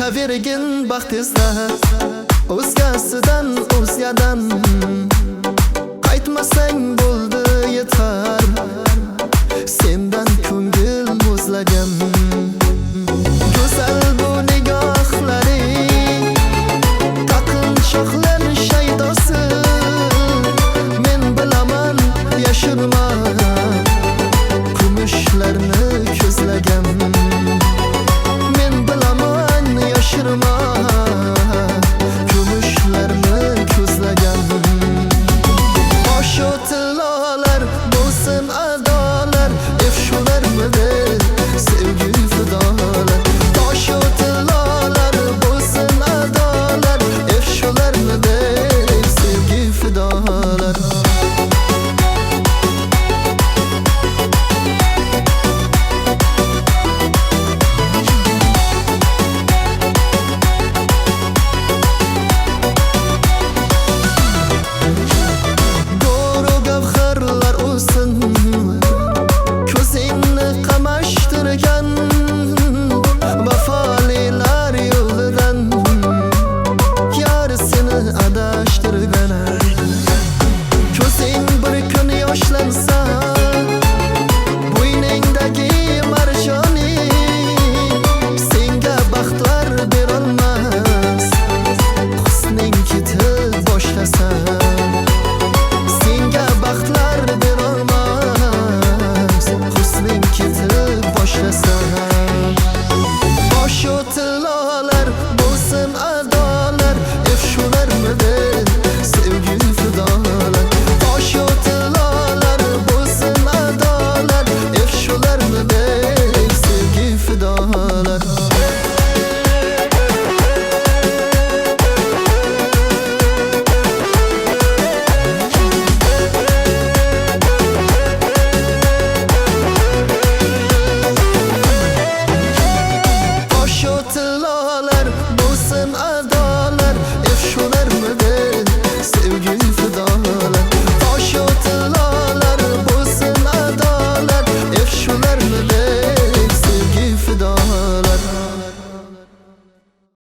Yuravergin baxt izlab o'zgasidan o'zgadan qaytmasang bo'ldi yetar sendan ko'ngil muzlagan go'zal bu nigohlaring taqinchoqlar shaydosi men bilaman yashirma kumushlarni ko'zlagan men bilaman yashirma kumushlarni ko'zlagan bosh o'tilolar bo'lsin adolar efshularmidi sevgi fidolar bosh o'tilolar bo'lsin adolar efshularmidi sevgi fidolar ko'zingni qamashtirgan vafolilar yo'lidan yarisini adashtirgan ko'zing bir kun yoshlansa bo'yningdagi marjoning senga baxtlar berolmas husning ketib boshlasa senga baxtlar berolmas husning ketib boshlasa bosh o'tilolar